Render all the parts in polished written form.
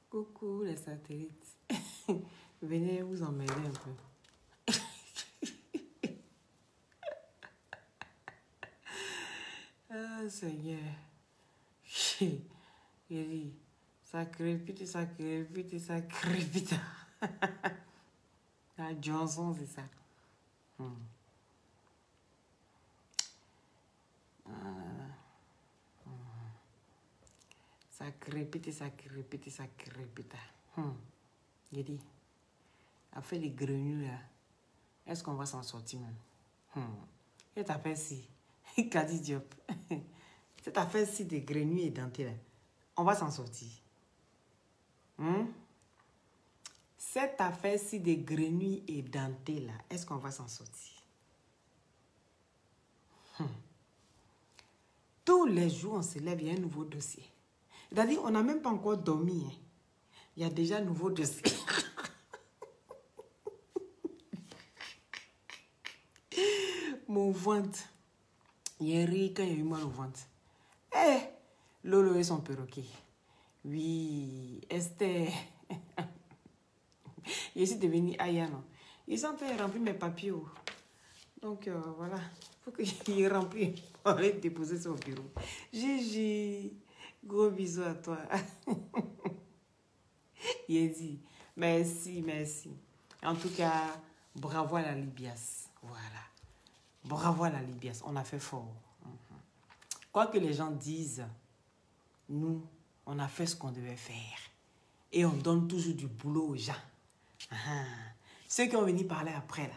Coucou les satellites. Venez vous emmerder un peu. Ah, Seigneur. Il dit, ça crépite, ça crépite, ça crépite. La Johnson, c'est ça. Ça crépite, ça crépite, ça crépite. Il dit, a fait les grenouilles là. Est-ce qu'on va s'en sortir même? Cette affaire-ci, Kadi Diop. Cette affaire-ci des grenouilles édentées là, on va s'en sortir. Cette affaire-ci des grenouilles édentées là, est-ce qu'on va s'en sortir? Tous les jours, on se lève, il y a un nouveau dossier. C'est-à-dire, on n'a même pas encore dormi. Hein. Il y a déjà un nouveau dossier. Mon ventre. Hier, quand il y a eu mal au ventre. Lolo et son perroquet. Oui, Esther. Je suis devenue Ayano. Ils ont fait remplir mes papiers. Donc, voilà. Il faut qu'il remplisse pour aller déposer sur le bureau. Gigi, gros bisous à toi. Il dit, merci, merci. En tout cas, bravo à la Libias. Voilà. Bravo à la Libias. On a fait fort. Quoi que les gens disent, nous, on a fait ce qu'on devait faire. Et on donne toujours du boulot aux gens. Ceux qui ont venu parler après, là,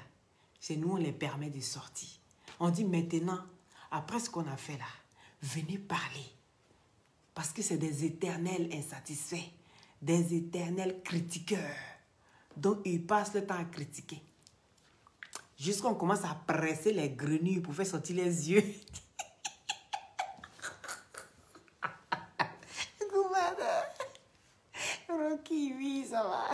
c'est nous, on les permet de sortir. On dit maintenant, après ce qu'on a fait là, venez parler. Parce que c'est des éternels insatisfaits, des éternels critiqueurs. Donc, ils passent le temps à critiquer. Jusqu'à qu'on commence à presser les grenouilles pour faire sortir les yeux. Rocky, oui, ça va.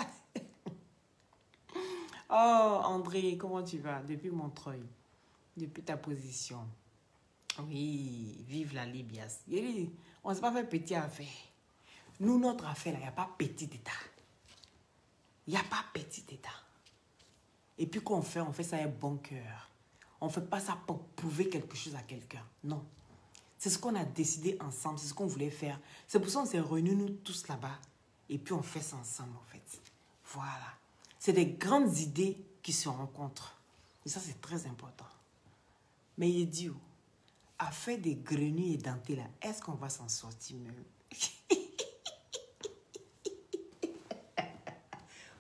Oh, André, comment tu vas? Depuis Montreuil, depuis ta position. Oui, vive la Libias. On ne s'est pas fait petit affaire. Nous, notre affaire, il n'y a pas petit état. Il n'y a pas petit état. Et puis qu'on fait, on fait ça avec bon cœur. On ne fait pas ça pour prouver quelque chose à quelqu'un. Non. C'est ce qu'on a décidé ensemble, c'est ce qu'on voulait faire. C'est pour ça qu'on s'est réunis, nous tous là-bas. Et puis on fait ça ensemble, en fait. Voilà. C'est des grandes idées qui se rencontrent. Et ça, c'est très important. Mais il dit, à faire des grenouilles édentées là, est-ce qu'on va s'en sortir même?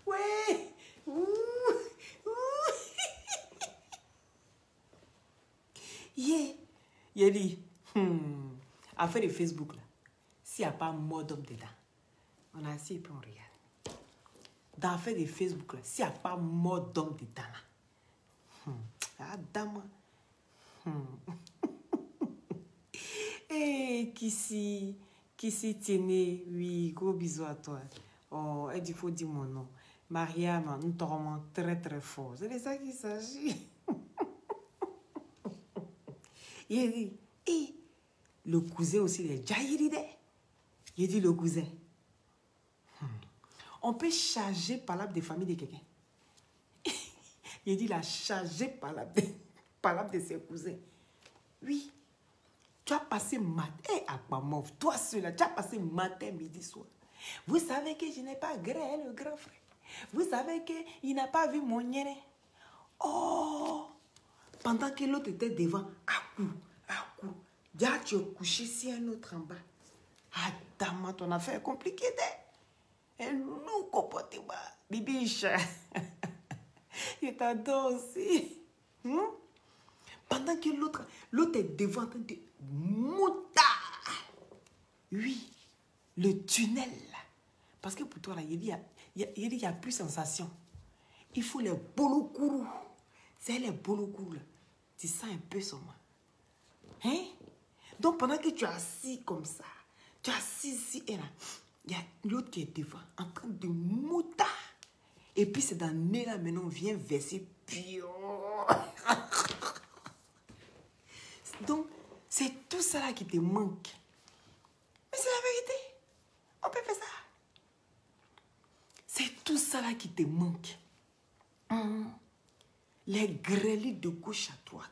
Ouais. Yeah. Il dit, à faire de Facebook là, s'il n'y a pas mot d'homme dedans, on a assis et puis on regarde. Dans l'affaire de Facebook là, s'il n'y a pas mot d'homme dedans là, ah dame. Eh, Kissi Tiene, oui, gros bisous à toi. Oh, il faut dire mon nom. Mariam, nous te remonte très très fort. C'est de ça qu'il s'agit. Il dit, le cousin aussi, il est Jairide. Il dit le cousin. On peut charger palabre des familles de quelqu'un. Il dit, il a chargé palabre de ses cousins. Oui. Tu as passé matin à Pamov, toi seul, tu as passé matin, midi, soir. Vous savez que je n'ai pas gré le grand frère. Vous savez qu'il n'a pas vu mon nienne. Oh! Pendant que l'autre était devant, à coup. Déjà, tu es couché si un autre en bas. Ah, dame, ton affaire est compliquée. Et nous, comportez pas. Bibiche. Je t'adore aussi. Pendant que l'autre est devant en train de mouta. Oui, le tunnel. Parce que pour toi, là, il y a plus sensation. Il faut les bolokourou. C'est les bolokourou. Tu sens un peu sur moi. Hein? Donc, pendant que tu es assis comme ça, tu es assis ici et là, il y a l'autre qui est devant, en train de mouta. Et puis, c'est dans le nez là, maintenant, on vient verser pio. Donc, c'est tout ça là qui te manque. Mais c'est la vérité. On peut faire ça. Tout ça là qui te manque. Les grêlis de gauche à droite.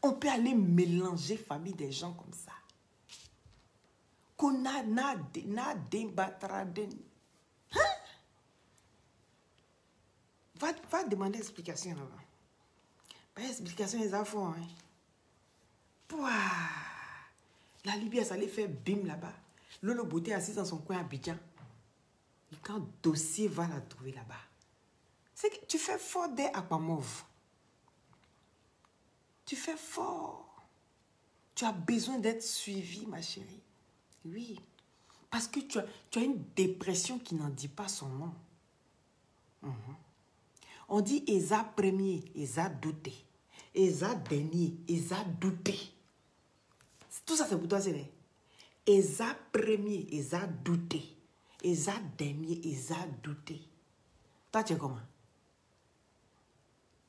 On peut aller mélanger famille des gens comme ça. Qu'on a Va demander explication là-bas. Pas explication les affaires. Hein. Pouah. La Libye, ça allait faire bim là-bas. Lolo Beauté assise dans son coin à Abidjan. Et quand dossier va la trouver là-bas. C'est que tu fais fort des Aquamov. Tu fais fort. Tu as besoin d'être suivi, ma chérie. Oui. Parce que tu as une dépression qui n'en dit pas son nom. On dit Eza premier, Eza douté. Eza dernier, Eza douté. Tout ça, c'est pour toi, c'est vrai. Eza premier, Eza douté. Eza dernier, Eza douté. Toi, tu es comment?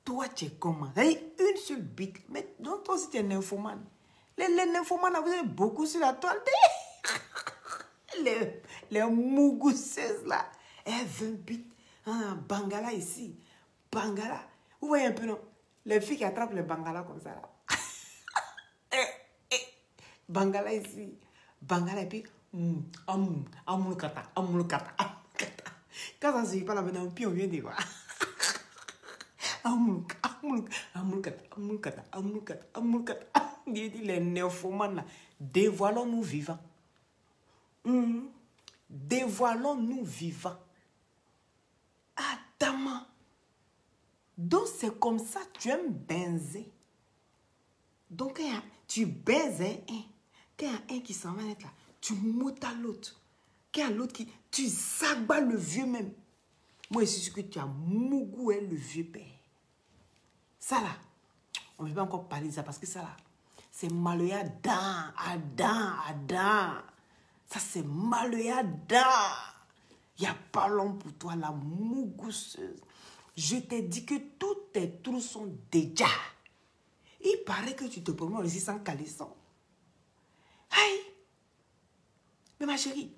Toi, tu es comment? Une seule bite. Mais donc, toi aussi, tu es nymphomane. Les nymphomanes, vous avez beaucoup sur la toile. Les mougousseuses, là. Elles 20 bites. Ah, Bangala ici. Bangala. Vous voyez un peu, non? Les filles qui attrapent les Bangala comme ça, là. Bangala ici. Bangala et puis... Amulkata. Quand ça ne suffit pas là maintenant, puis on vient de voir. Amulkata. Il dit les nymphomanes là. Dévoilons-nous vivants. Dévoilons-nous vivants. Adama. Donc c'est comme ça tu aimes baiser. Donc quand tu baises un. Quand il y a un qui s'en va être là, tu montes à l'autre. Quand il y a l'autre qui... Tu sabats le vieux même. Moi, je suis sûr que tu as Mougou et le vieux père. Ça là, on ne peut pas encore parler de ça parce que ça là, c'est Maloya Adam. Ça c'est Maloya Adam. Il n'y a pas long pour toi, la mougousseuse. Je t'ai dit que tous tes trous sont déjà. Il paraît que tu te promènes ici sans caleçon. Aïe! Mais ma chérie,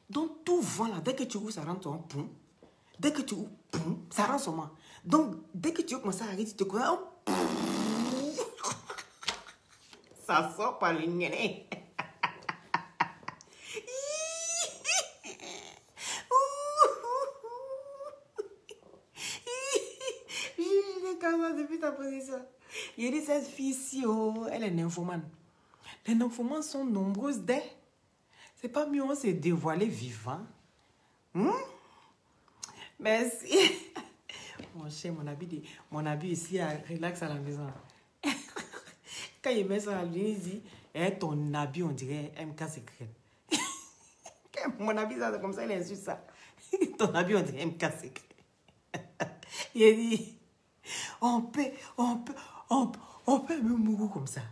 donc tout vent là, dès que tu ouvres, ça rentre en poum. Dès que tu ouvres, poum, ça rentre sur moi. Donc, dès que tu commences à arrêter, tu te connais. Ça sort par le nez. Je comme ça depuis ta position. Il dit cette fille-ci, oh, elle est nymphomane. Les nymphomanes sont nombreuses dès. C'est pas mieux, on s'est dévoilé vivant. Merci. Mon cher, mon habit ici, relax à la maison. Quand il met ça à lui, il dit, ton habit, on dirait MK secret. Mon habit, ça, c'est comme ça, il insulte ça. Ton habit, on dirait MK secret. Il dit, on peut me mourir comme ça.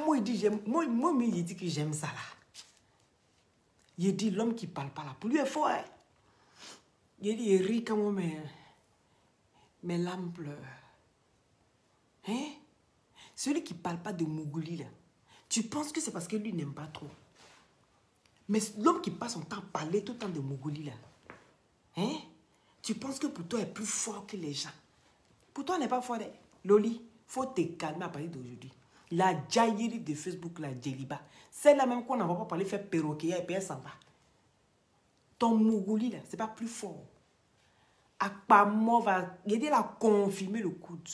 Moi, il dit, moi, il dit que j'aime ça là. Il dit, l'homme qui parle pas là, pour lui, il est fort. Hein? Il dit, il rit quand moi, mes larmes pleurent. Hein? Celui qui parle pas de Mougouli là, tu penses que c'est parce que lui n'aime pas trop. Mais l'homme qui passe son temps à parler tout le temps de Mougouli là, hein? Tu penses que pour toi, il est plus fort que les gens. Pour toi, il n'est pas fort. Loli, il faut te calmer à partir d'aujourd'hui. La jaillirie de Facebook, la Djeliba, c'est la même qu'on n'en va pas parler, faire perroquet et puis elle s'en va. Ton Mougouli là, c'est pas plus fort. Akpamov va aider à confirmer le coude.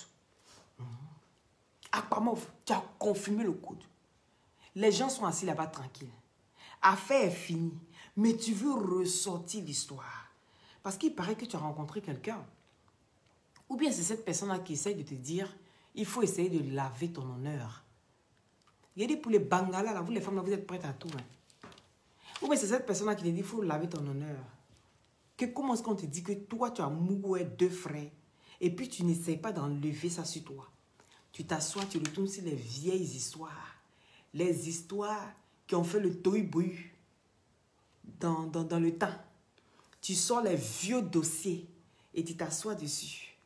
Akpamov, tu as confirmé le coude. Les gens sont assis là-bas tranquilles. Affaire est finie. Mais tu veux ressortir l'histoire. Parce qu'il paraît que tu as rencontré quelqu'un. Ou bien c'est cette personne-là qui essaie de te dire, il faut essayer de laver ton honneur. Il y a dit pour les Bangalas, là, vous les femmes, là, vous êtes prêtes à tout. Hein. Ou bien c'est cette personne-là qui te dit, il faut laver ton honneur. Que comment est-ce qu'on te dit que toi, tu as Mougoué 2 frères, et puis tu n'essayes pas d'enlever ça sur toi. Tu t'assois, tu retournes sur les vieilles histoires. Les histoires qui ont fait le tohu-bohu dans le temps. Tu sors les vieux dossiers et tu t'assois dessus.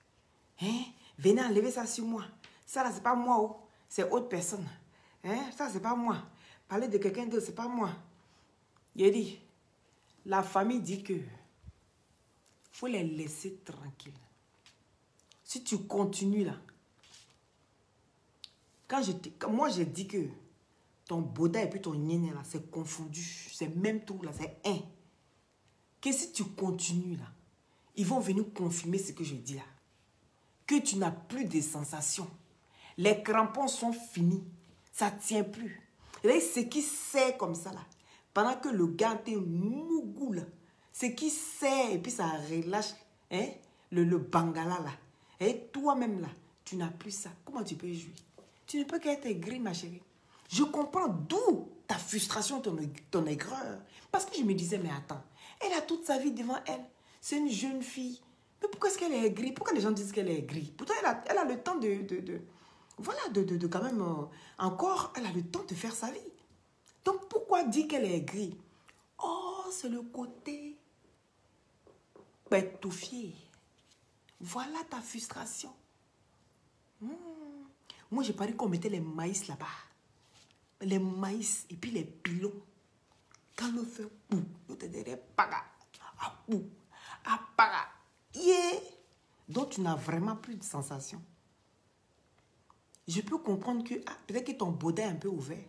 Hein? Venez enlever ça sur moi. Ça là, c'est pas moi, oh. C'est autre personne. Hein? Ça, c'est pas moi. Parler de quelqu'un d'autre, c'est pas moi. Il a dit, la famille dit que faut les laisser tranquilles. Si tu continues là, moi j'ai dit que ton boda et puis ton nyéné là, c'est confondu. C'est même tout là, c'est un. Que si tu continues là, ils vont venir confirmer ce que je dis là. Que tu n'as plus de sensations. Les crampons sont finis. Ça ne tient plus. Et ce qui serre comme ça là, pendant que le gars est mougou là, ce qui serre et puis ça relâche hein, le bangala là. Et toi-même là, tu n'as plus ça. Comment tu peux jouir? Tu ne peux qu'être aigri, ma chérie. Je comprends d'où ta frustration, ton aigreur. Parce que je me disais, mais attends, elle a toute sa vie devant elle. C'est une jeune fille. Mais pourquoi est-ce qu'elle est aigrie? Pourquoi les gens disent qu'elle est aigrie? Pourtant, elle a le temps voilà, de quand même... encore, elle a le temps de faire sa vie. Donc, pourquoi dire qu'elle est aigrie? Oh, c'est le côté pétofié. Voilà ta frustration. Moi, j'ai parlé qu'on mettait les maïs là-bas. Les maïs et puis les pilons. Quand on fait pou, on te dirait paga, à pou, à paga, yeah. Donc, tu n'as vraiment plus de sensation. Je peux comprendre que peut-être que ton boda est un peu ouvert,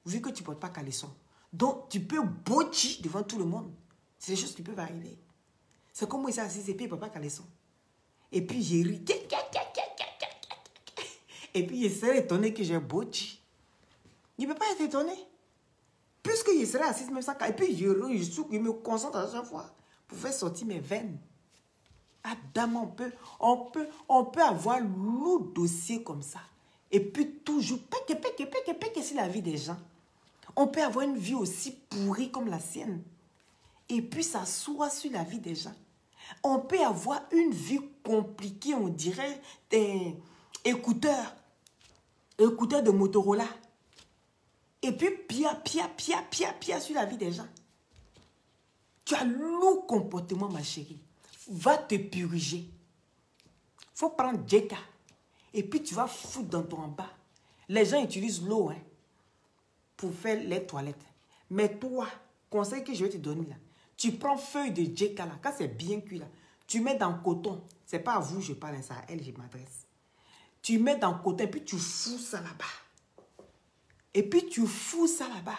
vu que tu ne portes pas caleçon. Donc, tu peux botcher devant tout le monde. C'est des choses qui peuvent arriver. C'est comme moi, ici, assis et puis il ne porte pas caleçon. Et puis, j'ai ri. Et puis, il serait étonné que j'ai botché. Il ne peut pas être étonné. Puisque je serais assise même ça. Et puis, je me concentre à chaque fois pour faire sortir mes veines. Ah, dame, on peut avoir lourd dossier comme ça. Et puis, toujours, c'est la vie des gens. On peut avoir une vie aussi pourrie comme la sienne. Et puis, ça s'assoit sur la vie des gens. On peut avoir une vie compliquée, on dirait, des écouteurs de Motorola. Et puis, pia sur la vie des gens. Tu as lourd comportement, ma chérie. Va te puriger. Faut prendre Jeka. Et puis, tu vas foutre dans ton bas. Les gens utilisent l'eau hein, pour faire les toilettes. Mais toi, conseil que je vais te donner là, tu prends feuille de Jeka là, quand c'est bien cuit là, tu mets dans le coton. C'est pas à vous je parle, ça à elle je m'adresse. Tu mets dans le coton et puis tu fous ça là-bas. Et puis tu fous ça là-bas.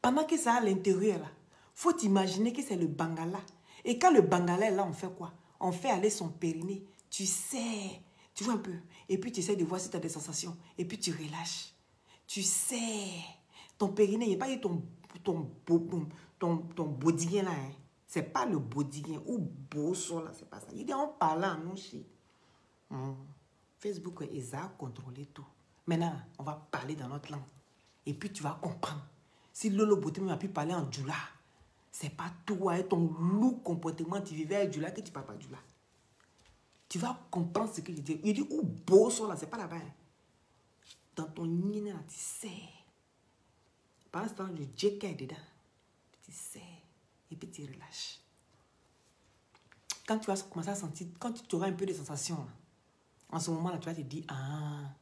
Pendant que ça à l'intérieur là, faut t'imaginer que c'est le bangala. Et quand le bangala est là, on fait quoi? On fait aller son périnée. Tu sais, tu vois un peu. Et puis tu essaies de voir si tu as des sensations. Et puis tu relâches. Tu sais, ton périnée, il n'y a pas eu ton bodiguin là. Hein. C'est pas le bodiguin ou bosso là, c'est pas ça. Il dit on parle en nous chez. Facebook et ça a contrôlé tout. Maintenant, on va parler dans notre langue. Et puis tu vas comprendre. Si Lolo Beauté m'a pu parler en djoula, c'est pas toi et ton lourd comportement, tu vivais avec djoula que tu parles pas djoula. Tu vas comprendre ce que je dis. Il dit ou bosso là, c'est pas là-bas. Hein. Dans ton nid là, tu sais. Pendant ce temps, le Jeka est dedans. Tu sais. Et puis tu relâches. Quand tu vas commencer à sentir, quand tu auras un peu de sensation, là, en ce moment-là, tu vas te dire, ah,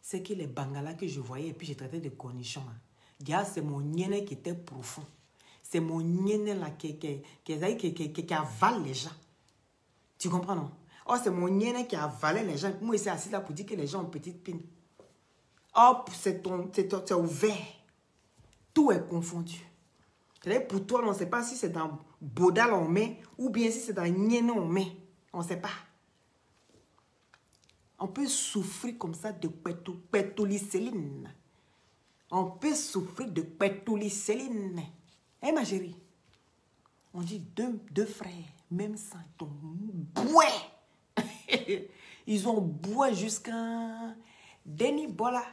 c'est que les bangalas que je voyais, et puis je traitais de cornichons. Là, c'est mon nyéné qui était profond. C'est mon nyéné là qui avale les gens. Tu comprends, non? Oh, c'est mon nyéné qui avale les gens. Moi, il s'est assis là pour dire que les gens ont petite pine. Oh, c'est ouvert. Tout est confondu. C'est-à-dire pour toi, on ne sait pas si c'est dans Bodal on met ou bien si c'est dans Nyéné on met. On ne sait pas. On peut souffrir comme ça de pétolicéline. On peut souffrir de pétolicéline. Hein, ma chérie? On dit deux frères, même sang, ils ont boué. Ils ont boué jusqu'à Denis Bola.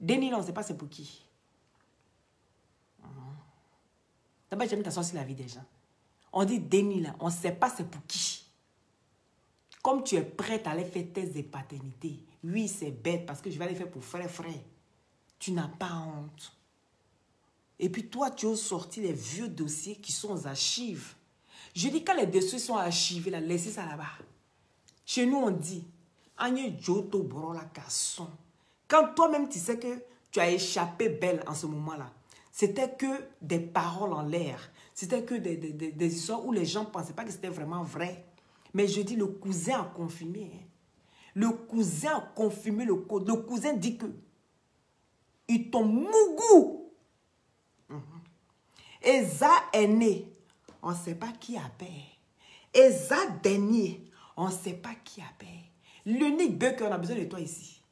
Denis, là, on ne sait pas c'est pour qui. D'abord, j'aime t'asseoir sur la vie des gens. On dit Denis, là, on ne sait pas c'est pour qui. Comme tu es prête à aller faire tes paternités, oui, c'est bête parce que je vais aller faire pour frère. Tu n'as pas honte. Et puis toi, tu as sorti les vieux dossiers qui sont aux archives. Je dis quand les dossiers sont archivés, là, laissez ça là-bas. Chez nous, on dit, Agne Joto Borola Kasson. Quand toi-même, tu sais que tu as échappé belle en ce moment-là, c'était que des paroles en l'air. C'était que des histoires où les gens ne pensaient pas que c'était vraiment vrai. Mais je dis, le cousin a confirmé. Hein. Le cousin a confirmé le code. Le cousin dit que ils t'ont mougou. Eza est né. On ne sait pas qui a peur. Eza dernier. On ne sait pas qui a peur. L'unique bœuf qu'on a besoin de toi ici.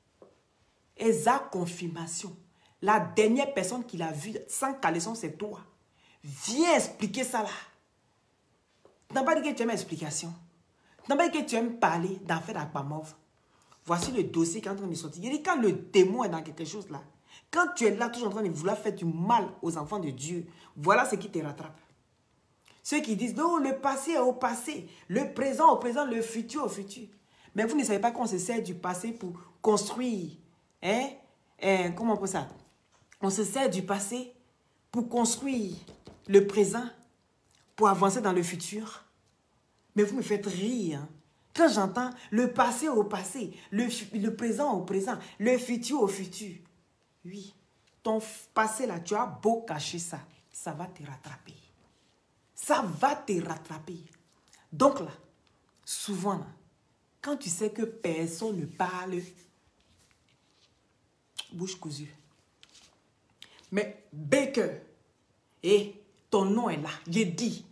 Eza confirmation. La dernière personne qu'il a vue sans caleçon, c'est toi. Viens expliquer ça là. Tu n'as pas dit que tu aimes l'explication. Tu n'as pas dit que tu aimes parler d'affaires d'Akpamov. Voici le dossier qui est en train de sortir. Il dit quand le démon est dans quelque chose là, quand tu es là toujours en train de vouloir faire du mal aux enfants de Dieu, voilà ce qui te rattrape. Ceux qui disent, non, le passé est au passé, le présent au présent, le futur au futur. Mais vous ne savez pas qu'on se sert du passé pour construire. Hein? Comment on peut ça? On se sert du passé pour construire le présent, pour avancer dans le futur. Mais vous me faites rire. Quand j'entends le passé au passé, le présent au présent, le futur au futur. Oui, ton passé là, tu as beau cacher ça, ça va te rattraper. Ça va te rattraper. Donc là, souvent là, quand tu sais que personne ne parle, bouche cousue. Mais Baker, ton nom est là. Je dis,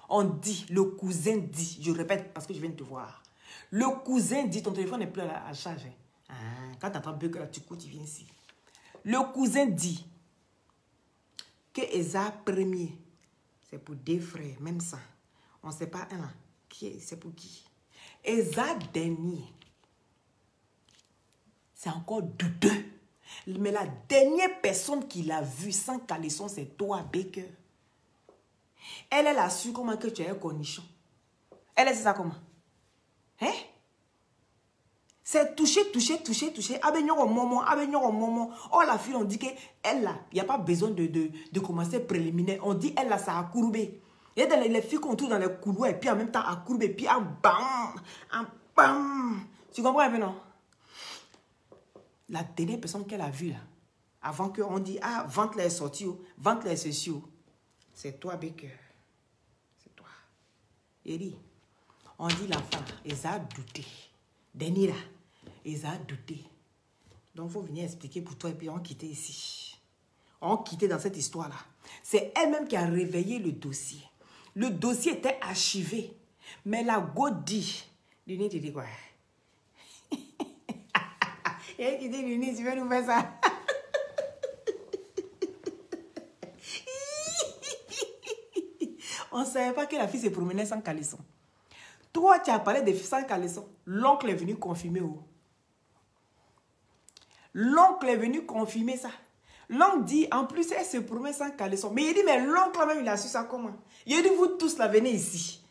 on dit, le cousin dit, je répète parce que je viens de te voir. Le cousin dit, ton téléphone n'est plus à charge. Ah, quand tu entends Baker, tu cours, tu viens ici. Le cousin dit que Eza premier, c'est pour deux frères, même ça. On ne sait pas un là. C'est pour qui? Eza dernier, c'est encore douteux. Mais la dernière personne qui l'a vu sans caleçon, c'est toi, Baker. Elle a su comment que tu es un cornichon. Elle a dit ça comment? Hein? C'est toucher. Abenyon au moment. Oh, la fille, on dit qu'elle là, il n'y a pas besoin de commencer préliminaire. On dit, elle là, ça a courbé. Il y a les filles qu'on trouve dans les couloirs et puis en même temps à courber, puis en bam. Tu comprends un peu, non? La dernière personne qu'elle a vue là, avant qu'on dise, ah, vente les sorties, vente les sociaux, c'est toi, Baker. C'est toi. Eri, on dit l'enfant, ils a douté. Denis là, ils a douté. Donc, il faut venir expliquer pour toi et puis on quitte ici. On quitte dans cette histoire-là. C'est elle-même qui a réveillé le dossier. Le dossier était archivé. Mais la go dit, Luni, tu dis quoi? Et qui dit, Luni, tu veux nous faire ça? On ne savait pas que la fille se promenait sans caleçon. Toi, tu as parlé de sans caleçon. L'oncle est venu confirmer. L'oncle est venu confirmer ça. L'oncle dit, en plus, elle se promène sans caleçon. Mais il dit, mais l'oncle même, il a su ça comment? Il dit, vous tous là, venez ici.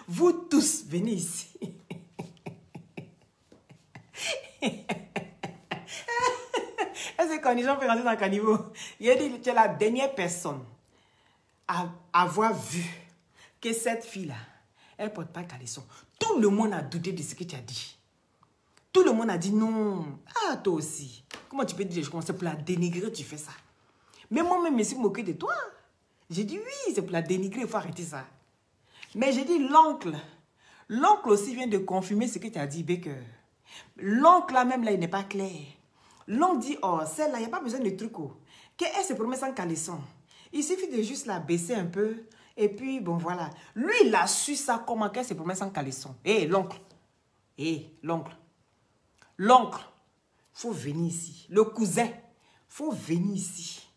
Vous tous, venez ici. Est-ce que condition peut rentrer dans le caniveau? Il a dit, tu es la dernière personne à avoir vu que cette fille-là, elle ne porte pas caleçon. Tout le monde a douté de ce que tu as dit. Tout le monde a dit non. Ah, toi aussi. Comment tu peux dire, je commence pour la dénigrer, tu fais ça. Mais moi-même, je me suis moqué de toi. J'ai dit oui, c'est pour la dénigrer, il faut arrêter ça. Mais j'ai dit l'oncle. L'oncle aussi vient de confirmer ce que tu as dit, Baker. L'oncle là même, là, il n'est pas clair. L'oncle dit, oh, celle-là, il n'y a pas besoin de trucs. Qu'elle se promet sans caleçon. Il suffit de juste la baisser un peu. Et puis, bon, voilà. Lui, il a su ça, comment qu'elle se promet sans caleçon. Hé, l'oncle. Hé, l'oncle. L'oncle, il faut venir ici. Le cousin, il faut venir ici.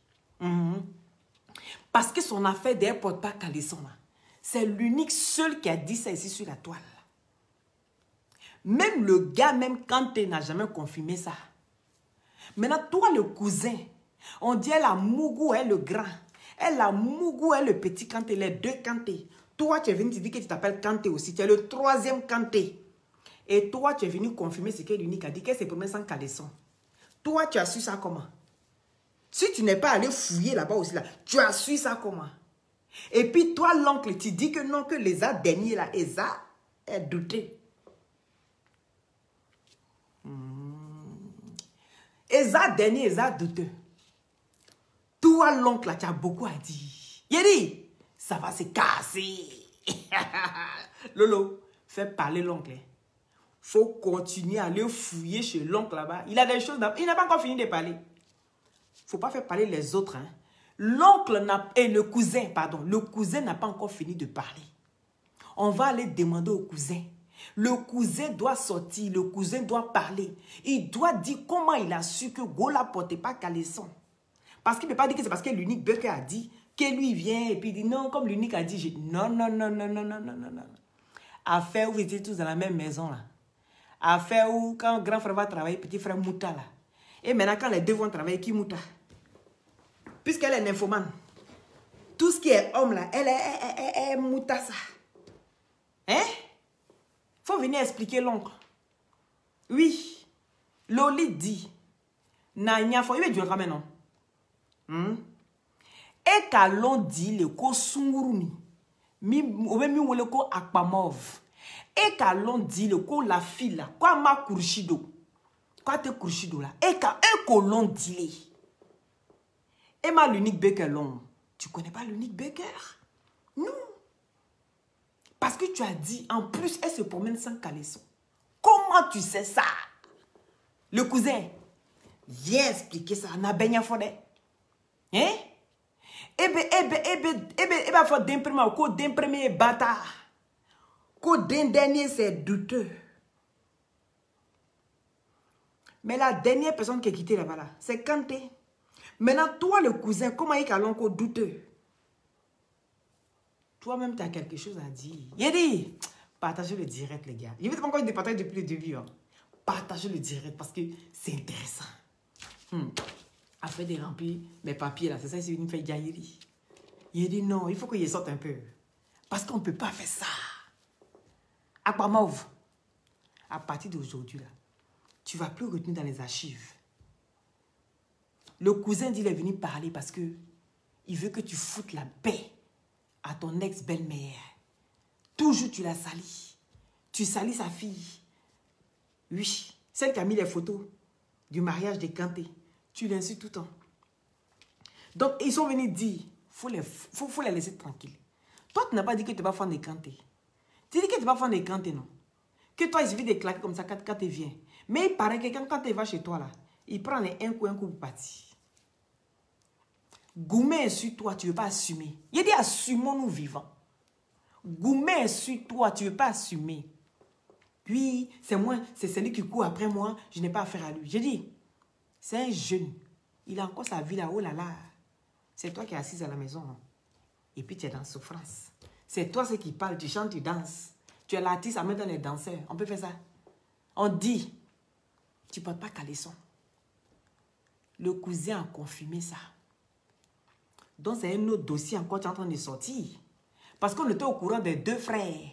Parce que son affaire d'elle ne porte pas caleçon. C'est l'unique seul qui a dit ça ici sur la toile. Même le gars, même Kanté, n'a jamais confirmé ça. Maintenant, toi, le cousin, on dit elle a Mougou, elle le grand. Elle a Mougou, elle le petit Kanté, les deux Kanté. Toi, tu es venu te dire que tu t'appelles Kanté aussi. Tu es le troisième Kanté. Et toi, tu es venu confirmer ce que l'unique a dit, qu'elle s'est promenée sans caleçon. Toi, tu as su ça comment? Si tu n'es pas allé fouiller là-bas aussi, là, tu as su ça comment? Et puis toi, l'oncle, tu dis que non, que les a derniers là, Eza est douté. Eza dernier, Eza douteux. Toi, l'oncle, tu as beaucoup à dire. Il dit, ça va se casser. Lolo, fais parler l'oncle. Faut continuer à aller fouiller chez l'oncle là-bas. Il a des choses, il n'a pas encore fini de parler. Faut pas faire parler les autres. Hein. L'oncle et le cousin n'a pas encore fini de parler. On va aller demander au cousin. Le cousin doit sortir, le cousin doit parler. Il doit dire comment il a su que Gola ne portait pas caleçon. Parce qu'il ne peut pas dire que c'est parce que l'unique Becker a dit que lui vient et puis il dit non, comme l'unique a dit, non. Affaire où vous étiez tous dans la même maison là. Affaire où quand grand frère va travailler, petit frère Mouta là. Et maintenant quand les deux vont travailler, qui Mouta? Puisqu'elle est nymphomane. Tout ce qui est homme là, elle est Mouta ça. Hein? Faut venir expliquer l'oncle. Oui. Loli dit. Nanya faut y dire quand même non. Et qu'allons dit le ko sunguruni. Mi wole ko akpamov. Et qu'allons dit le ko la fille là. Quoi ma kurshido. Quoi te kurshido là. Et qu'allons dit le. Et ma l'unique Becker long. Tu connais pas l'unique Becker? Non. Parce que tu as dit, en plus, elle se promène sans caleçon. Comment tu sais ça? Le cousin, viens expliquer ça. On a bien fait. Hein? Faut d'imprimer au code d'imprimer bâtard. Code d'un dernier, c'est douteux. Mais la dernière personne qui est quittée là-bas, là, c'est Kanté. Maintenant, toi, le cousin, comment il y a l'oncle douteux? Toi-même, tu as quelque chose à dire. Il dit, partagez le direct, les gars. Je ne vais pas encore partager depuis le début. Hein. Partagez le direct parce que c'est intéressant. Après de remplir mes papiers, là, c'est ça, c'est une fait gaillerie. Il dit non, il faut qu'il sorte un peu. Parce qu'on ne peut pas faire ça. Aquamauve, à partir d'aujourd'hui, là, tu ne vas plus retenir dans les archives. Le cousin dit qu'il est venu parler parce que il veut que tu foutes la paix à ton ex-belle-mère. Toujours tu la salis. Tu salis sa fille. Oui, celle qui a mis les photos du mariage de Kanté. Tu l'insultes tout le temps. Donc, ils sont venus dire, faut les laisser tranquilles. Toi, tu n'as pas dit que tu n'es pas fan de Kanté. Tu dis que tu n'es pas fan de Kanté, non? Que toi, il suffit de claquer comme ça quand tu viens. Mais il paraît que quand tu vas chez toi, là, il prend les un coup pour partir. Goumé sur toi, tu ne veux pas assumer. Il dit assumons-nous vivants. Goumé sur toi, tu ne veux pas assumer. Puis, c'est moi, c'est celui qui court après moi, je n'ai pas affaire à lui. J'ai dit, c'est un jeune. Il a encore sa vie là, oh là là. C'est toi qui es assise à la maison. Non? Et puis tu es dans souffrance. C'est toi ce qui parle, tu chantes, tu danses. Tu es l'artiste à mettre dans les danseurs. On peut faire ça. On dit, tu ne portes pas caleçon. Le cousin a confirmé ça. Donc, c'est un autre dossier encore qui est en train de sortir. Parce qu'on était au courant des deux frères.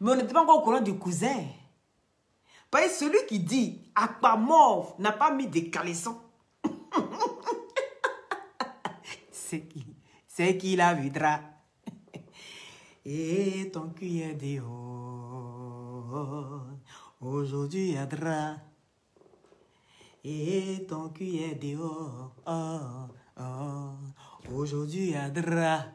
Mais on n'était pas encore au courant du cousin. Parce que celui qui dit Aquamauve n'a pas mis de caleçon. C'est qui la vidra. Et ton cul est dehors. Aujourd'hui, il y a drap. Et ton cul est dehors. Aujourd'hui, il y a drap.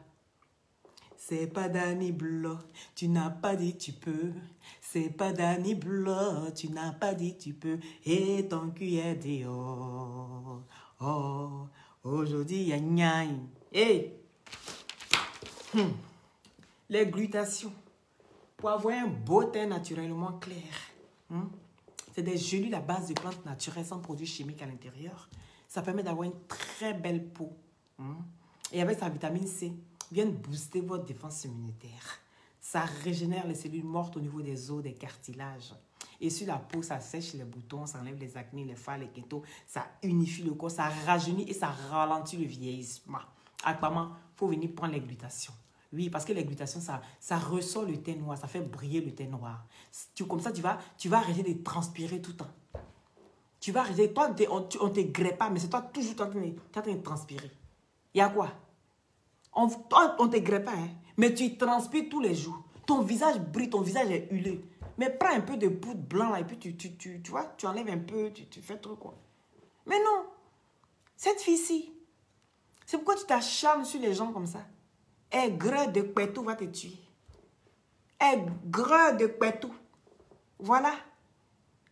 C'est pas Danny Blanc, tu n'as pas dit tu peux. C'est pas Danny Blanc, tu n'as pas dit tu peux. Et ton cul est dehors. Oh, aujourd'hui, il y a gnaille. Hey! Les glutations. Pour avoir un beau teint naturellement clair. C'est des gélules à base de plantes naturelles sans produits chimiques à l'intérieur. Ça permet d'avoir une très belle peau. Et avec sa vitamine C, vient booster votre défense immunitaire. Ça régénère les cellules mortes au niveau des os, des cartilages. Et sur la peau, ça sèche les boutons, ça enlève les acnés, les phares, les kétos. Ça unifie le corps, ça rajeunit et ça ralentit le vieillissement. Actuellement, il faut venir prendre les glutations. Oui, parce que les glutations, ça ressort le teint noir, ça fait briller le teint noir. Comme ça, tu vas arrêter de transpirer tout le temps. Tu vas arrêter, toi, on ne te grève pas, mais c'est toi toujours en train de transpirer. Il y a quoi? On ne te grève pas, hein? Mais tu transpires tous les jours. Ton visage brille, ton visage est huilé. Mais prends un peu de poudre blanc là, et puis tu vois, tu enlèves un peu, tu fais truc quoi. Mais non, cette fille-ci, C'est pourquoi tu t'acharnes sur les gens comme ça. Aigre de Pétou va te tuer. Aigre de Pétou. Voilà.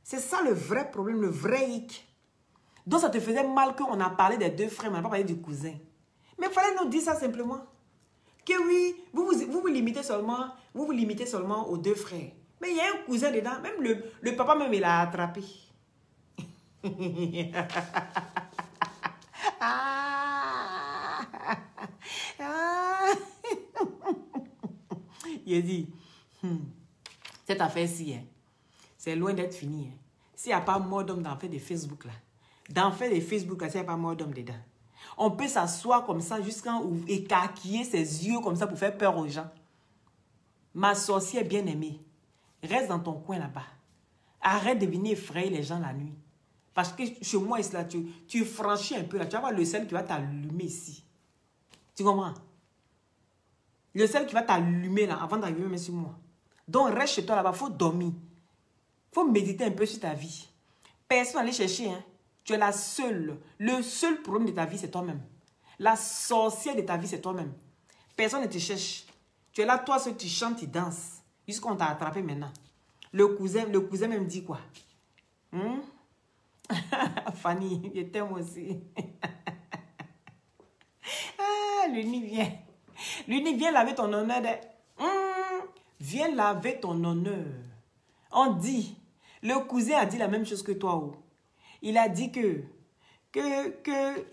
C'est ça le vrai problème, le vrai hic. Donc ça te faisait mal qu'on a parlé des deux frères, mais on n'a pas parlé du cousin. Mais il fallait nous dire ça simplement. Que oui, vous vous limitez seulement aux deux frères. Mais il y a un cousin dedans. Même le papa même, il l'a attrapé. Il a dit, cette affaire-ci, hein, c'est loin d'être fini. Hein. S'il n'y a pas mort d'homme dans fait de Facebook, là, dans fait de Facebook, là, s'il n'y a pas mort d'homme dedans, on peut s'asseoir comme ça jusqu'à écarquiller ses yeux comme ça pour faire peur aux gens. Ma sorcière bien-aimée, reste dans ton coin là-bas. Arrête de venir effrayer les gens la nuit. Parce que chez moi, là, tu franchis un peu là. Tu vas voir le sel qui va t'allumer ici. Tu comprends? Le sel qui va t'allumer là avant d'arriver même sur moi. Donc reste chez toi là-bas. Il faut dormir. Il faut méditer un peu sur ta vie. Personne n'allait chercher. Hein. Tu es la seule. Le seul problème de ta vie, c'est toi-même. La sorcière de ta vie, c'est toi-même. Personne ne te cherche. Tu es là, toi seul, tu chantes, tu danses. Jusqu'on t'a attrapé maintenant. Le cousin même dit quoi? Fanny, je t'aime aussi. Ah, Luni, viens. Luni, viens laver ton honneur. Viens laver ton honneur. On dit, le cousin a dit la même chose que toi. Oh. Il a dit que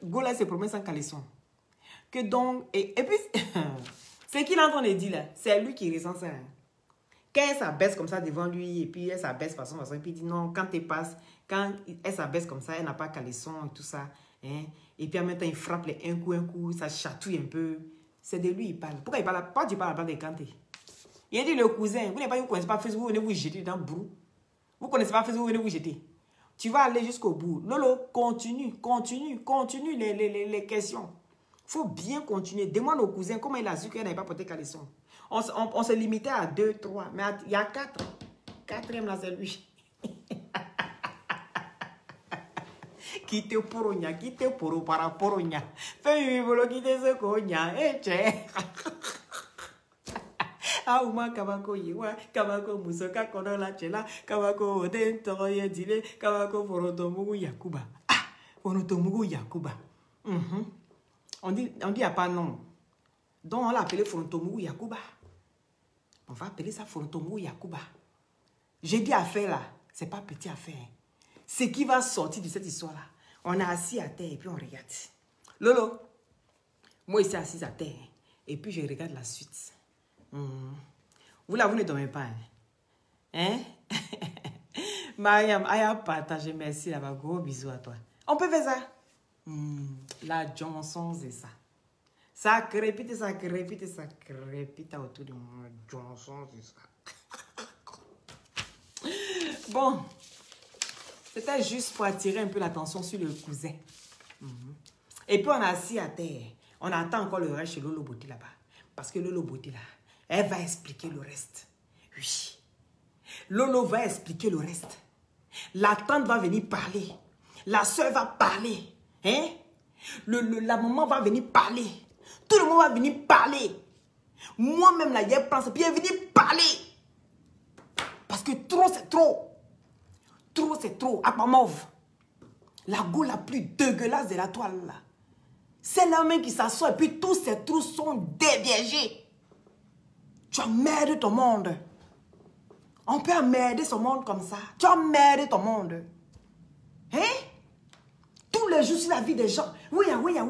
Gola se promène sans caleçon. Que donc, et puis, ce qu'il est en train de dire là, c'est lui qui ressent ça. Hein. Quand elle s'abaisse comme ça devant lui, et puis elle s'abaisse façon, et puis il dit non, quand elle s'abaisse comme ça, elle n'a pas caleçon et tout ça. Hein, et puis en même temps, il frappe un coup, ça chatouille un peu. C'est de lui, il parle. Pourquoi il parle? Pourquoi tu parles de Kanté? Il a dit le cousin, vous ne connaissez pas Facebook, vous venez vous jeter dans le brou. Vous ne connaissez pas Facebook, vous venez vous jeter. Tu vas aller jusqu'au bout. Lolo, continue les questions. Il faut bien continuer. Demande au cousin comment il a su qu'elle n'avait pas porté caleçon. On se limitait à 2, 3. Mais il y a 4. Quatrième là, c'est lui. Quitte poronya, quitte poro para poronya. Fais volo quitte ce conya. Eh, tché. Auma kabako yiwa, kabako musoka kono la chela, kabako dento yedile, kabako forotomugu yakuba. Ah, forotomugu yakuba. On dit il n'y a pas non. Donc on l'a appelé forotomugu yakuba. On va appeler ça forotomugu yakuba. J'ai dit affaire là, c'est pas petit affaire. Ce qui va sortir de cette histoire là, on est assis à terre et puis on regarde. Lolo, moi ici assis à terre et puis je regarde la suite. Vous là, vous ne dormez pas. Hein? Mariam, Aya partagé, merci là-bas. Gros bisous à toi. On peut faire ça? La Johnson, c'est ça. Ça crépite autour de moi. Johnson, c'est ça. Bon. C'était juste pour attirer un peu l'attention sur le cousin. Et puis on est assis à terre. On attend encore le reste chez Lolo Beauté là-bas. Parce que Lolo Beauté là, elle va expliquer le reste. Oui. Lolo va expliquer le reste. La tante va venir parler. La soeur va parler. Hein? La maman va venir parler. Tout le monde va venir parler. Moi-même, là, hier, pense, puis elle est venue parler. Parce que trop, c'est trop. Trop, c'est trop. Apamov. La go la plus dégueulasse de la toile, là. C'est la main qui s'assoit et puis tous ces trous sont déviégés. Tu as merdé ton monde. On peut emmerder son monde comme ça. Tu as merdé ton monde. Hein? Tous les jours sur la vie des gens. Oui, Aya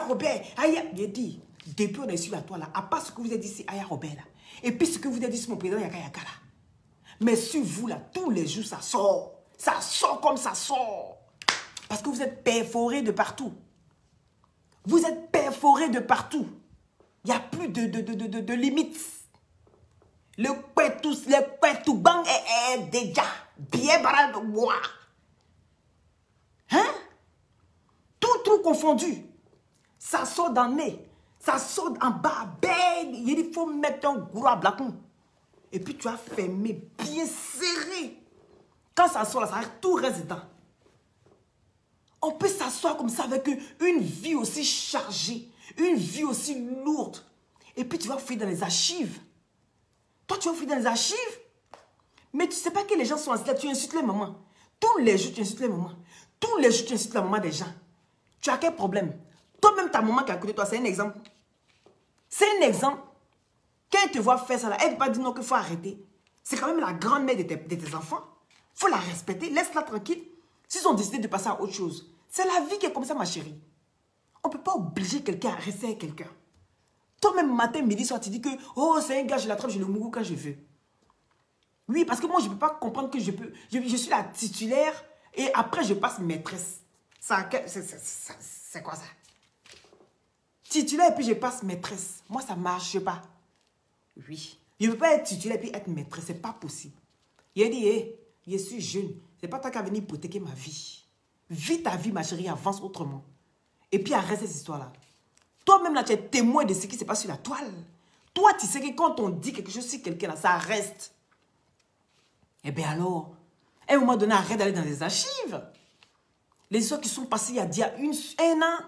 Robert. Aya. J'ai dit, depuis on est sur la toile là, à part ce que vous avez dit ici, Aya Robert là. Et puis ce que vous avez dit sur mon président Yaka Yaka là. Mais sur vous là, tous les jours ça sort. Ça sort comme ça sort. Parce que vous êtes perforés de partout. Vous êtes perforés de partout. Il n'y a plus de limites. Le Pétouban est déjà bien barré de moi. Hein? Tout confondu. Ça sort dans le nez. Ça sort en bas. Il faut mettre un gros blacon. Et puis tu as fermé bien serré. Quand ça sort là, tout reste dedans. On peut s'asseoir comme ça avec une vie aussi chargée, une vie aussi lourde. Et puis tu vas fouiller dans les archives. Toi, tu vas fouiller dans les archives. Mais tu ne sais pas que les gens sont assis là, tu insultes les mamans. Tous les jours, tu insultes les mamans. Tous les jours, tu insultes la maman des gens. Tu as quel problème? Toi-même, ta maman qui est à côté de toi, c'est un exemple. C'est un exemple. Quand elle te voit faire ça, là, elle ne peut pas dire non qu'il faut arrêter. C'est quand même la grand-mère de tes enfants. Il faut la respecter, laisse-la tranquille. S'ils ont décidé de passer à autre chose, c'est la vie qui est comme ça, ma chérie. On ne peut pas obliger quelqu'un à rester avec quelqu'un. Toi-même, matin, midi, soir, tu dis que oh, c'est un gars, je l'attrape, je le mourou quand je veux. Oui, parce que moi, je ne peux pas comprendre que je suis la titulaire et après, je passe maîtresse. C'est quoi ça? Titulaire et puis je passe maîtresse. Moi, ça ne marche pas. Oui. Je ne peux pas être titulaire et puis être maîtresse. Ce n'est pas possible. Il a dit, hey, je suis jeune. Ce n'est pas toi qui as venu hypothéquer ma vie. Vis ta vie, ma chérie, avance autrement. Et puis arrête cette histoire-là. Toi-même, là, tu es témoin de ce qui se passe sur la toile. Toi, tu sais que quand on dit quelque chose sur quelqu'un, là, ça reste. Eh bien alors, à un moment donné, arrête d'aller dans les archives. Les histoires qui sont passées il y a un an.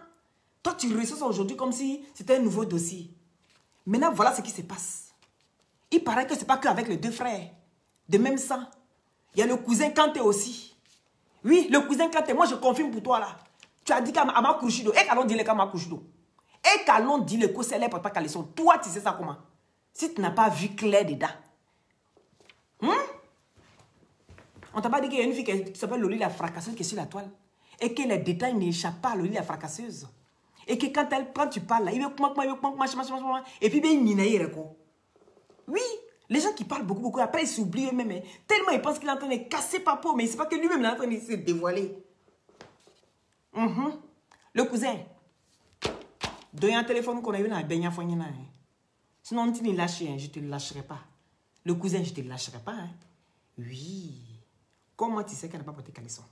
Toi, tu ressens ça aujourd'hui comme si c'était un nouveau dossier. Maintenant, voilà ce qui se passe. Il paraît que ce n'est pas qu'avec les deux frères. De même sang. Il y a le cousin Kanté aussi. Oui, le cousin Kanté. Moi, je confirme pour toi là. Tu as dit qu'à ma couchido. Et qu'allons dire le ma couchido. Et qu'allons dire le coup, c'est là pour pas qu'elle sont. Toi, tu sais ça comment? Si tu n'as pas vu clair dedans. On t'a pas dit qu'il y a une fille qui s'appelle Loli la fracasseuse qui est sur la toile. Et que les détails n'échappent pas à Loli la fracasseuse. Et que quand tu parles là, il veut et puis il y a oui, les gens qui parlent beaucoup, après ils s'oublient eux-mêmes. Tellement ils pensent qu'il est en train de casser papo, mais c'est pas que lui-même il est en train de se dévoiler. Le cousin, donne un téléphone qu'on a eu dans la dernière fois. Sinon, tu ne lâches, je ne te lâcherai pas. Le cousin, je ne te lâcherai pas. Hein. Oui. Comment tu sais qu'elle n'a pas porté caleçon?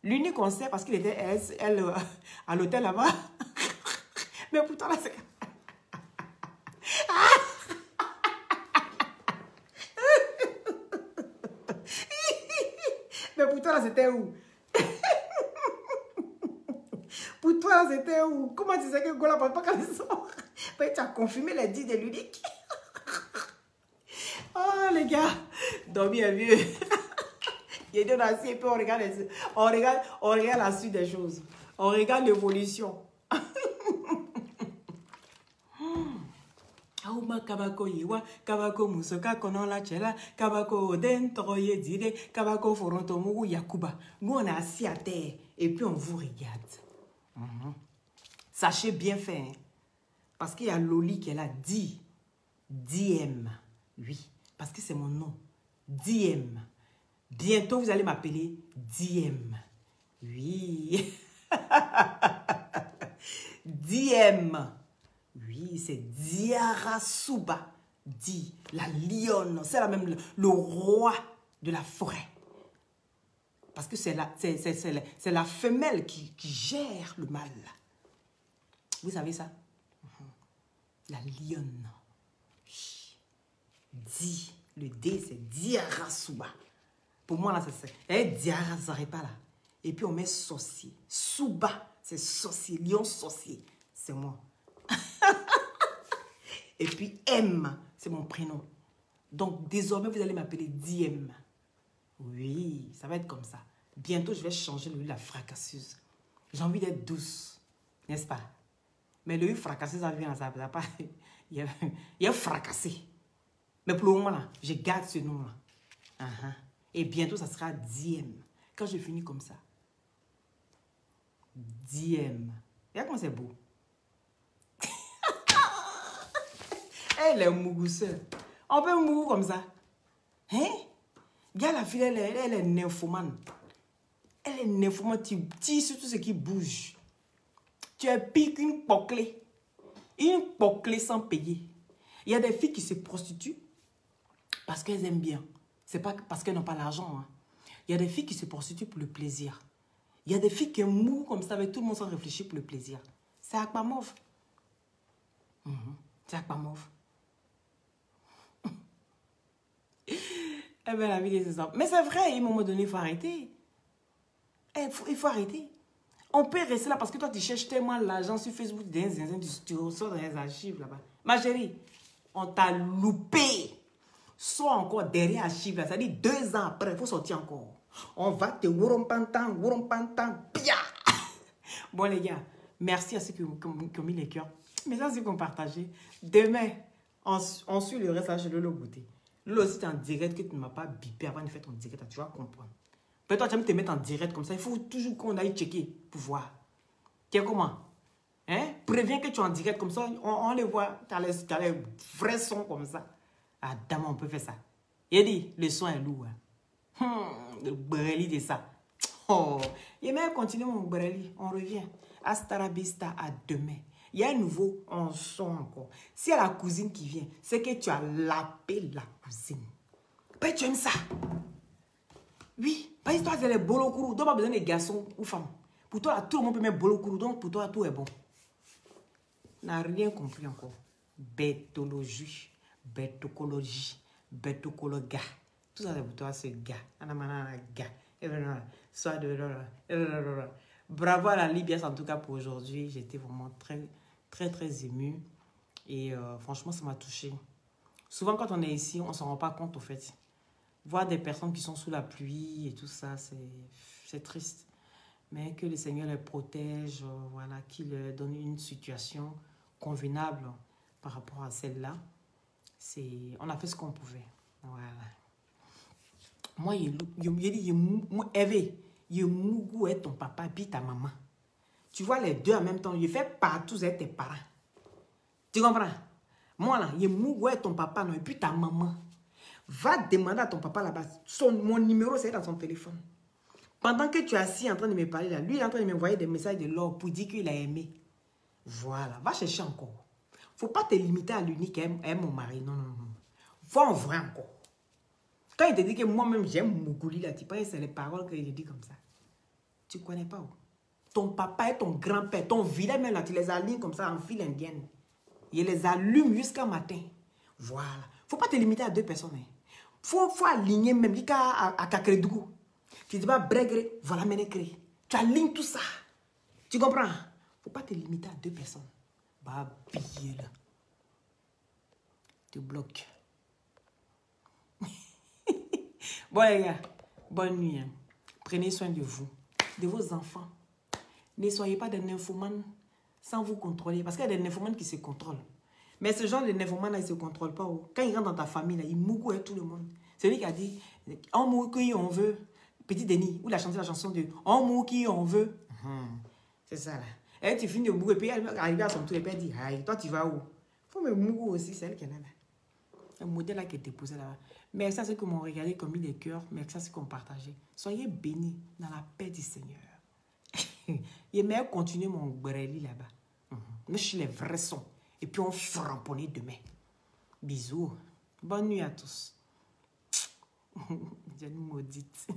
L'unique qu'on sait, parce qu'il était elle, à l'hôtel là-bas. Mais pourtant, là, c'est... Mais pour toi, là, c'était où? Pour toi, là, c'était où? Comment tu sais que Gola porte pas caleçon? Tu as confirmé les dits de l'unique. Oh, les gars, dormir vieux. Il est assis et puis on regarde la suite des choses. On regarde l'évolution. Auma kabako yiwa, kabako musoka konola chela, kabako oden toroye dire, kabako foronto mugu yakuba. Nous on est assis à terre et puis on vous regarde. Sachez bien faire. Hein? Parce qu'il y a Loli qui est là, DM. Oui, parce que c'est mon nom. DM. Bientôt, vous allez m'appeler DM. Oui. DM. Oui, c'est Diara Souba. Di, la lionne. C'est la même, le roi de la forêt. Parce que c'est la femelle qui gère le mâle. Vous savez ça? La lionne. Di, le D, c'est Diara Souba. Pour moi, là, c'est Diara, ça n'arrête pas là. Et puis, on met sorcier. Souba, c'est sorcier. Lion sorcier. C'est moi. Et puis, M, c'est mon prénom. Donc, désormais, vous allez m'appeler DM. Oui, ça va être comme ça. Bientôt, je vais changer le la fracasseuse. J'ai envie d'être douce. N'est-ce pas? Mais le fracasseuse, ça vient, ça pas. Il est fracassé. Mais pour le moment, là, je garde ce nom-là. Et bientôt, ça sera DM. Quand je finis comme ça. DM. Regarde comment c'est beau. Elle est mougousseur. On peut mourir comme ça. Hein? Regarde la fille, elle est nymphomane. Elle est nymphomane. Tu tires sur tout ce qui bouge. Tu es pire qu'une poclée. Une poclée sans payer. Il y a des filles qui se prostituent parce qu'elles aiment bien. Ce n'est pas parce qu'elles n'ont pas l'argent. Hein. Il y a des filles qui se prostituent pour le plaisir. Il y a des filles qui mourent comme ça avec tout le monde sans réfléchir pour le plaisir. C'est Akpamov. C'est Akpamov. Eh bien, la vie des exemples. Mais c'est vrai, à un moment donné, il faut arrêter. Il faut arrêter. On peut rester là parce que toi, tu cherches tellement l'argent sur Facebook, tu ressors dans les archives là-bas. Ma chérie, on t'a loupé. Sois encore derrière archives là. Ça dit 2 ans après, il faut sortir encore. On va te wourompantan, pia. Bon les gars, merci à ceux qui ont mis les cœurs. Merci à ceux qui ont partagé. Demain, on suit le reste chez Lolo Beauté. Lolo, si tu es en direct, que tu ne m'as pas bipé avant de faire ton direct, tu vas comprendre. Peut-être toi, tu aimes te mettre en direct comme ça. Il faut toujours qu'on aille checker pour voir. Tu es comment? Hein? Préviens que tu es en direct comme ça. On les voit. Tu as les vrais sons comme ça. Ah, dame, on peut faire ça. Il dit, le son est lourd. Le breli de ça. Oh. Et même continue mon breli. On revient. Hasta la vista, à demain. Il y a un nouveau, on son encore. Si il y a la cousine qui vient, c'est que tu as lapé la cousine. Ben, tu aimes ça? Oui. Parce que toi, c'est les bolokourou. Donc, pas besoin de garçons ou femmes. Pour toi, là, tout le monde peut mettre bolokourou. Donc, pour toi, tout est bon. On n'a rien compris encore. Bêtologie, bêtocologie, bêtocologa. Tout ça, c'est pour toi, c'est gars. Bravo à la Libias, en tout cas, pour aujourd'hui. J'étais vraiment très émue. Et franchement, ça m'a touchée. Souvent, quand on est ici, on ne s'en rend pas compte, au fait. Voir des personnes qui sont sous la pluie et tout ça, c'est triste. Mais que le Seigneur les protège, voilà, qu'il leur donne une situation convenable par rapport à celle-là. On a fait ce qu'on pouvait. Voilà. Moi, Mougou est ton papa, puis ta maman. Tu vois les deux en même temps. Il fait partout avec tes parents. Tu comprends? Moi, là, Mougou est ton papa, non, et puis ta maman. Va demander à ton papa là-bas. Mon numéro, c'est dans son téléphone. Pendant que tu es assis en train de me parler là, lui il est en train de m'envoyer des messages de l'or pour dire qu'il a aimé. Voilà, va chercher encore. Faut pas te limiter à l'unique aime mon mari. Non. Va en vrai encore. Quand il te dit que moi-même j'aime Mougouli là, tu penses que c'est les paroles que je dis comme ça. Tu connais pas où? Ton papa et ton grand-père, ton village même là, tu les alignes comme ça en file indienne. Il les allume jusqu'à matin. Voilà. Faut pas te limiter à 2 personnes. Hein. Faut aligner même. Il y a à Kakredougou. Tu dis pas brégre, voilà Ménécré. Tu alignes tout ça. Tu comprends? Faut pas te limiter à 2 personnes. Bah, billet là. Tu bloques. Bon les gars, bonne nuit. Hein. Prenez soin de vous, de vos enfants. Ne soyez pas des nymphomanes sans vous contrôler. Parce qu'il y a des nymphomanes qui se contrôlent. Mais ce genre de nymphomanes là, ils ne se contrôlent pas. Quand ils rentrent dans ta famille, là, ils mougouent tout le monde. C'est lui qui a dit, on moue qui on veut. Petit Denis, où il a chanté la chanson de on moue qui on veut. C'est ça là. Et tu finis de mourir, et puis elle arrive à son tour, et puis elle dit, aïe, toi tu vas où? Il faut me mourir aussi, c'est elle qui est là. Un modèle là qui est déposé là-bas. Mais ça, c'est que m'ont regardé comme mis les cœurs, mais ça, c'est qu'on partageait. Soyez bénis dans la paix du Seigneur. Et mais continuez mon breli là-bas. Mais je suis les vrais sons. Et puis on framponne demain. Bisous. Bonne nuit à tous. J'ai une maudite.